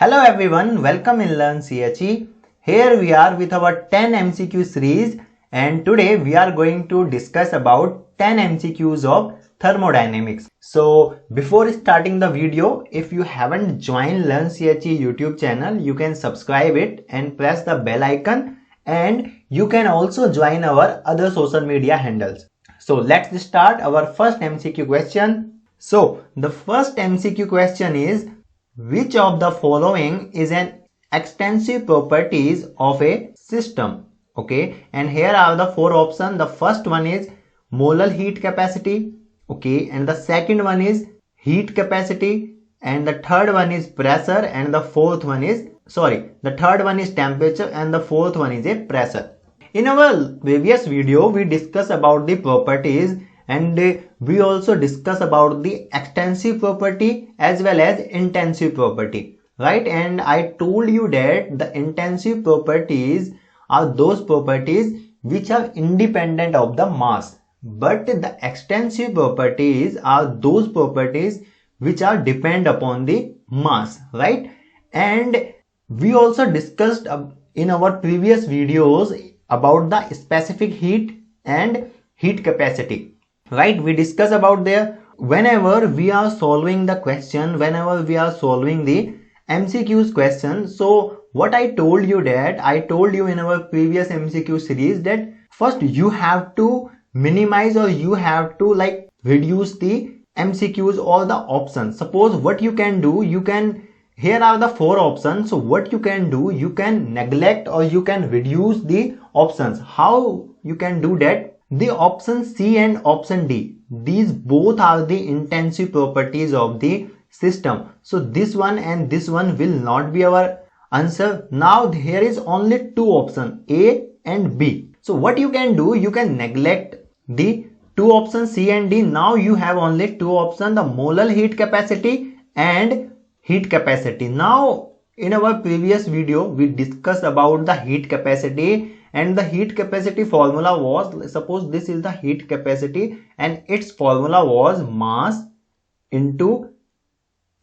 Hello everyone, welcome in Learn CHE. Here we are with our 10 MCQ series and today we are going to discuss about 10 MCQs of thermodynamics. So before starting the video, if you haven't joined Learn CHE YouTube channel, you can subscribe it and press the bell icon, and you can also join our other social media handles. So let's start our first MCQ question. So the first MCQ question is, which of the following is an extensive properties of a system? Okay, and here are the four options. The first one is molar heat capacity, okay, and the second one is heat capacity, and the third one is pressure, and the fourth one is the third one is temperature, and the fourth one is a pressure. In our previous video we discussed about the properties, and we also discuss about the extensive property as well as intensive property, right? And I told you that the intensive properties are those properties which are independent of the mass, but the extensive properties are those properties which are depend upon the mass, right? And we also discussed in our previous videos about the specific heat and heat capacity, right? We discuss about there. Whenever we are solving the question, whenever we are solving the MCQs question, so what I told you in our previous MCQ series that first you have to minimize, or you have to reduce the MCQs or the options. Suppose what you can do, here are the four options. So what you can do, you can neglect or you can reduce the options. How you can do that? The option C and option D, these both are the intensive properties of the system. So this one and this one will not be our answer. Now here is only two options, A and B. So what you can do, you can neglect the two options C and D. Now you have only two options, the molar heat capacity and heat capacity. Now in our previous video we discussed about the heat capacity, and the heat capacity formula was, suppose this is the heat capacity and its formula was mass into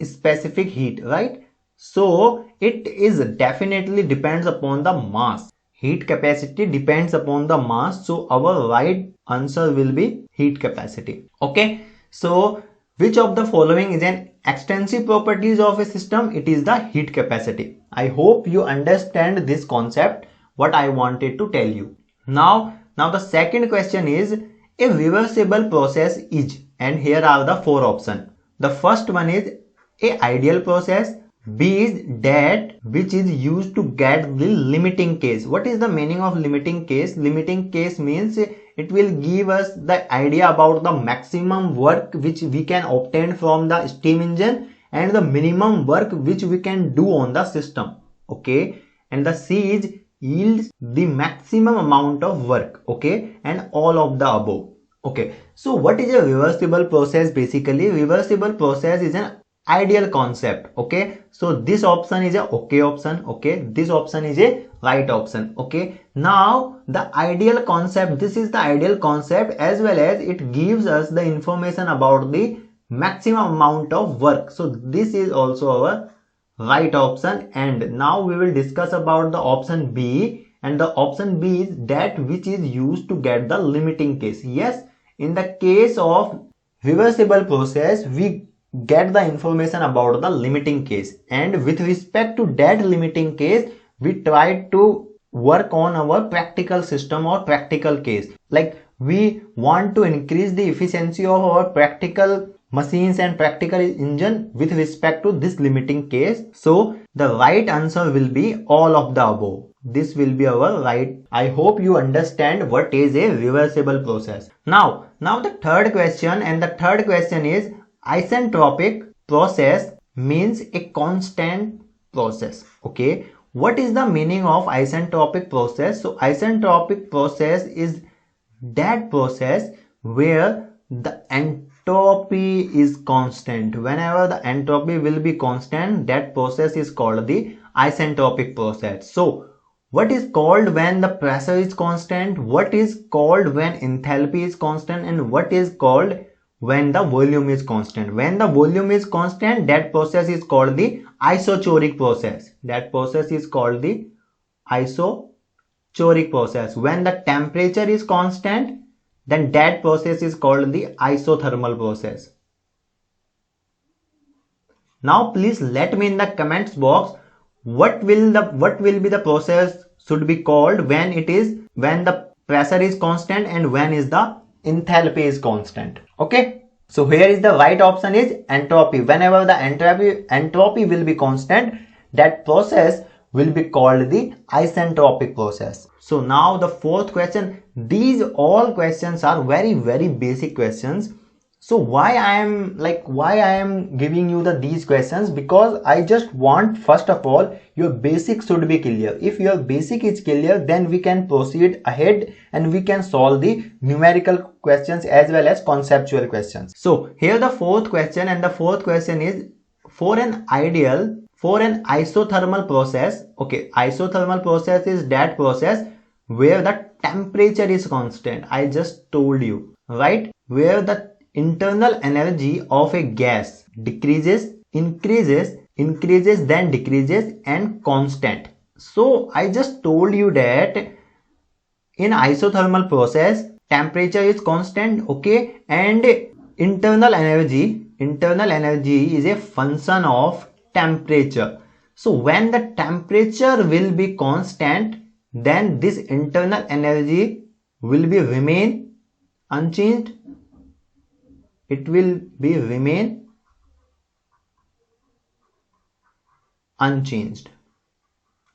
specific heat, right? So it is definitely depends upon the mass. Heat capacity depends upon the mass, so our right answer will be heat capacity. Okay, so which of the following is an extensive properties of a system? It is the heat capacity. I hope you understand this concept, what I wanted to tell you. Now the second question is, a reversible process is, and here are the four options. The first one is a ideal process, B is that which is used to get the limiting case. What is the meaning of limiting case? Limiting case means it will give us the idea about the maximum work which we can obtain from the steam engine and the minimum work which we can do on the system. Okay, and the C is yields the maximum amount of work. Okay, and all of the above. Okay, so what is a reversible process? Basically, reversible process is an ideal concept. Okay, so this option is a okay option. Okay, this option is a right option. Okay, now the ideal concept, this is the ideal concept, as well as it gives us the information about the maximum amount of work. So this is also our right option. And now we will discuss about the option B, and the option B is that which is used to get the limiting case. Yes, in the case of reversible process we get the information about the limiting case, and with respect to that limiting case we try to work on our practical system or practical case. Like we want to increase the efficiency of our practical machines and practical engine with respect to this limiting case. So the right answer will be all of the above. This will be our right. I hope you understand what is a reversible process. Now the third question, and the third question is, isentropic process means a constant process. Okay, what is the meaning of isentropic process? So isentropic process is that process where the entropy is constant. Whenever the entropy will be constant, that process is called the isentropic process. So what is called when the pressure is constant, what is called when enthalpy is constant, and what is called when the volume is constant. When the volume is constant, that process is called the isochoric process. That process is called the isochoric process. When the temperature is constant, then that process is called the isothermal process. Now please let me in the comments box what will be the process should be called when the pressure is constant and when is the enthalpy is constant. Okay, so here is the right option is entropy. Whenever the entropy will be constant, that process will be called the isentropic process. So now the fourth question. These all questions are very basic questions. So why I am giving you these questions? Because I just want, first of all, your basic should be clear. If your basic is clear, then we can proceed ahead and we can solve the numerical questions as well as conceptual questions. So here the fourth question, and the fourth question is for an isothermal process. Okay, isothermal process is that process where the temperature is constant. I just told you, right? Where the internal energy of a gas decreases, increases, then decreases and constant. So I just told you that in isothermal process, temperature is constant, okay, and internal energy is a function of temperature. So when the temperature will be constant, then this internal energy will be remain unchanged. It will be remain unchanged,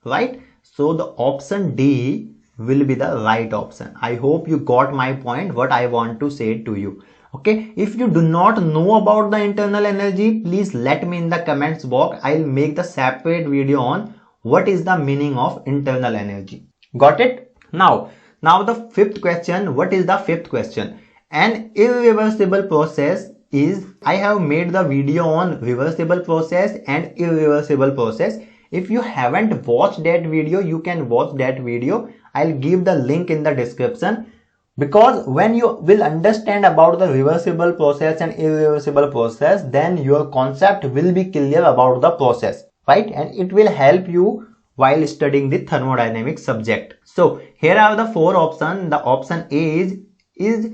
right? So the option D will be the right option. I hope you got my point, what I want to say to you. Okay, if you do not know about the internal energy, please let me in the comments box. I'll make the separate video on what is the meaning of internal energy. Got it? Now the fifth question. What is the fifth question? An irreversible process is, I have made the video on reversible process and irreversible process. If you haven't watched that video, you can watch that video. I'll give the link in the description, because when you will understand about the reversible process and irreversible process, then your concept will be clear about the process, right? And it will help you while studying the thermodynamics subject. So here are the four options. The option A is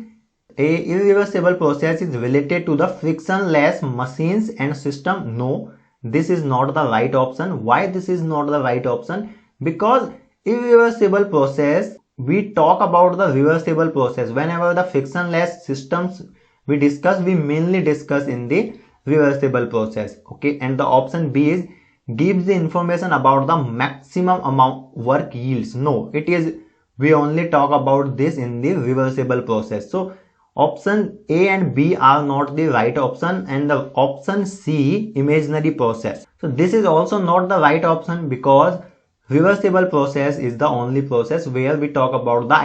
a irreversible process is related to the frictionless machines and system. No, this is not the right option. Why this is not the right option? Because irreversible process, we talk about the reversible process. Whenever the frictionless systems we discuss, we mainly discuss in the reversible process. Okay, and the option B is gives the information about the maximum amount work yields. No, it is, we only talk about this in the reversible process. So option A and B are not the right option, and the option C, imaginary process. So this is also not the right option, because reversible process is the only process where we talk about the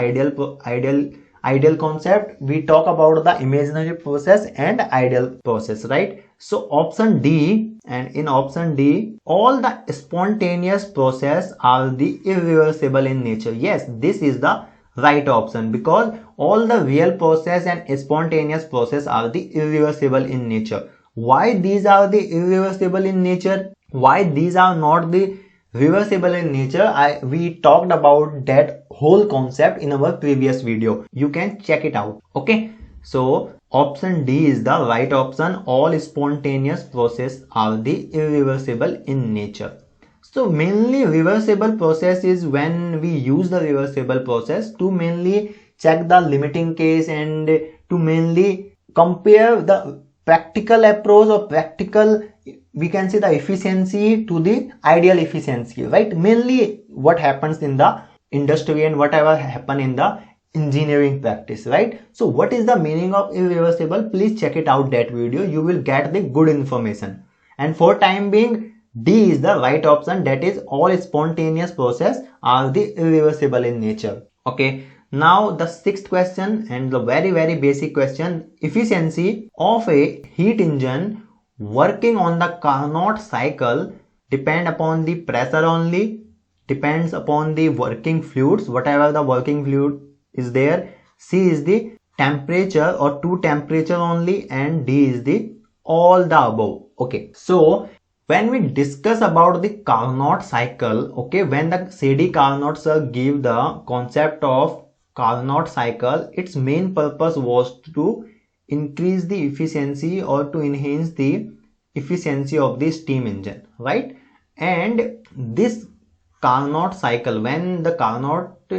ideal concept. We talk about the imaginary process and ideal process, right? So option D, and in option D, all the spontaneous process are the irreversible in nature. Yes, this is the right option, because all the real process and spontaneous process are the irreversible in nature. Why these are the irreversible in nature? Why these are not the reversible in nature? We talked about that whole concept in our previous video. You can check it out. Okay, so option D is the right option. All spontaneous process are the irreversible in nature. So mainly reversible process is when we use the reversible process to mainly check the limiting case and to mainly compare the practical approach or practical, we can say, the efficiency to the ideal efficiency, right? Mainly what happens in the industry and whatever happen in the engineering practice, right? So what is the meaning of irreversible? Please check it out, that video. You will get the good information. And for time being, D is the right option. That is, all spontaneous process are the irreversible in nature. Okay. Now the sixth question, and the very basic question. Efficiency of a heat engine working on the Carnot cycle depend upon the pressure only, depends upon the working fluids, whatever the working fluid is there. C is the temperature or to temperature only, and D is the all the above. Okay, so when we discuss about the Carnot cycle, okay, when the C.D. Carnot sir gave the concept of Carnot cycle, its main purpose was to increase the efficiency or to enhance the efficiency of the steam engine, right? And this Carnot cycle, when the Carnot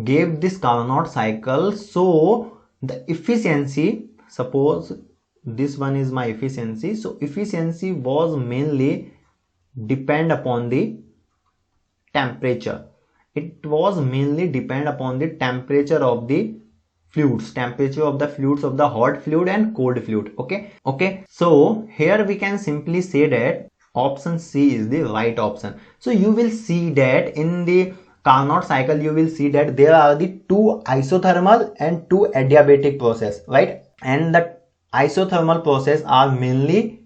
gave this Carnot cycle, so the efficiency, suppose this one is my efficiency, so efficiency was mainly depend upon the temperature. It was mainly depend upon the temperature of the fluids, temperature of the fluids of the hot fluid and cold fluid. Okay, so here we can simply say that option C is the right option. So you will see that in the Carnot cycle, you will see that there are the two isothermal and two adiabatic process, right? And the isothermal process are mainly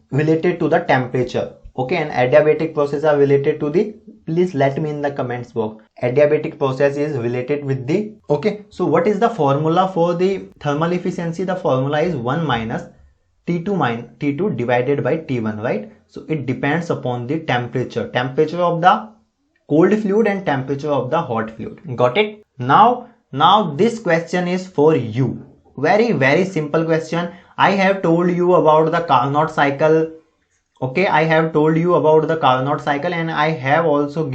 related to the temperature, okay, and adiabatic process are related to the, please let me in the comments box, adiabatic process is related with the, okay. So what is the formula for the thermal efficiency? The formula is 1 minus T2 divided by T1, right? So it depends upon the temperature of the cold fluid and temperature of the hot fluid. Got it? Now this question is for you. Very simple question. I have told you about the Carnot cycle. Okay, I have told you about the Carnot cycle, and I have also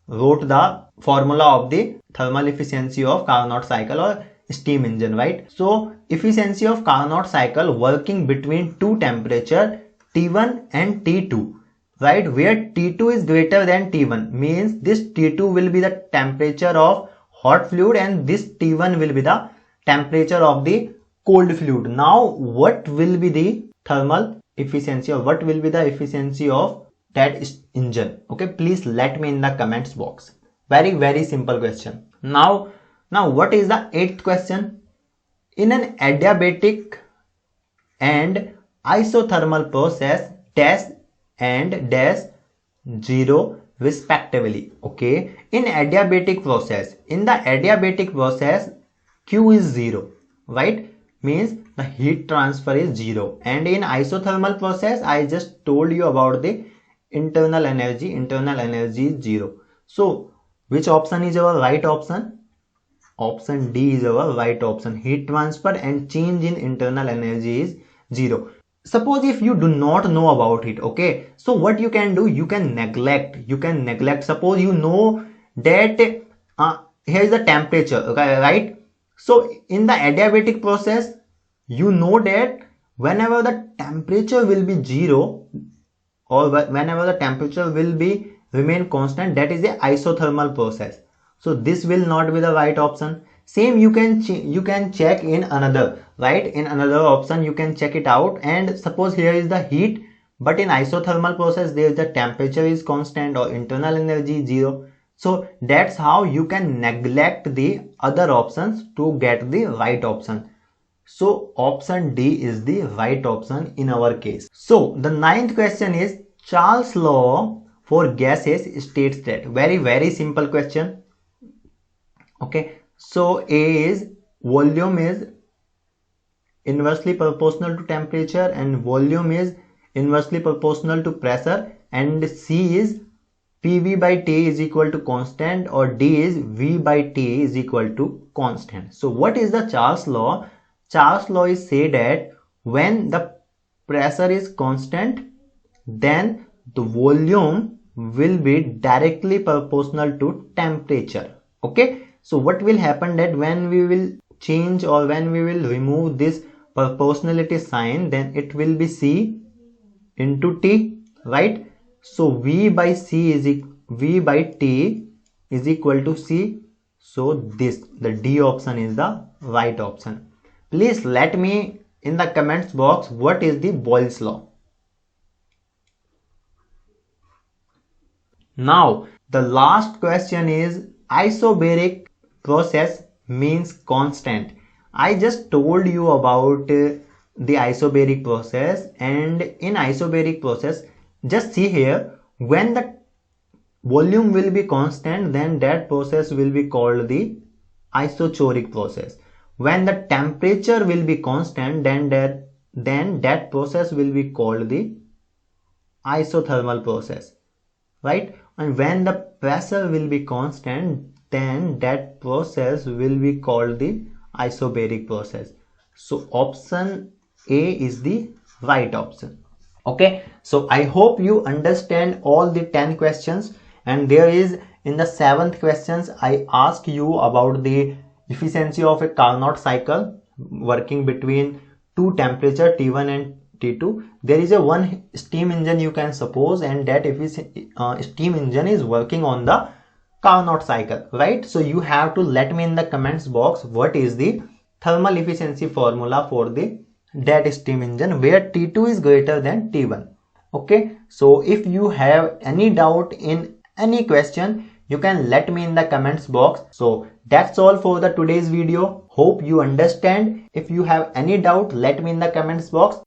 wrote the formula of the thermal efficiency of Carnot cycle or steam engine, right? So efficiency of Carnot cycle working between two temperature T1 and T2, right, where T2 is greater than T1, means this T2 will be the temperature of hot fluid and this T1 will be the temperature of the cold fluid. Now what will be the thermal efficiency or what will be the efficiency of that engine? Okay, please let me in the comments box. Very simple question. Now what is the 8th question? In an adiabatic and isothermal process, dash and dash 0 respectively. Okay, in the adiabatic process Q is 0, right, means the heat transfer is 0, and in isothermal process I just told you about the internal energy is 0. So which option is our right option? Option D is our right option. Heat transfer and change in internal energy is 0. Suppose if you do not know about it, okay, so what you can do, you can neglect. Suppose you know that here is the temperature, okay, right? So in the adiabatic process, you know that whenever the temperature will be 0 or whenever the temperature will be remain constant, that is a isothermal process. So this will not be the right option. Same you can check in another, right, in another option you can check it out, and suppose here is the heat, but in isothermal process there is the temperature is constant or internal energy is 0. So that's how you can neglect the other options to get the right option. So option D is the right option in our case. So the 9th question is Charles' law for gases states that, very simple question. Okay, so A is volume is inversely proportional to temperature and volume is inversely proportional to pressure, and C is PV by T is equal to constant, or D is V by T is equal to constant. So what is the Charles' law? Charles' law is say that when the pressure is constant, then the volume will be directly proportional to temperature. Okay, so what will happen that when we will change or when we will remove this proportionality sign, then it will be C into T, right? So V by T is equal to C. So the D option is the right option. Please let me in the comments box what is the Boyle's law. Now the last question is isobaric process means constant. I just told you about the isobaric process, and in isobaric process just see here, when the volume will be constant, then that process will be called the isochoric process. When the temperature will be constant, then that process will be called the isothermal process, right? And when the pressure will be constant, then that process will be called the isobaric process. So option A is the right option. Okay, so I hope you understand all the 10 questions, and there is in the 7th questions I ask you about the efficiency of a Carnot cycle working between two temperature T1 and T2. There is a one steam engine you can suppose, and that steam engine is working on the Carnot cycle, right? So you have to let me in the comments box what is the thermal efficiency formula for the that steam engine where T2 is greater than T1. Okay, so if you have any doubt in any question, you can let me in the comments box. So that's all for the today's video. Hope you understand. If you have any doubt, let me in the comments box.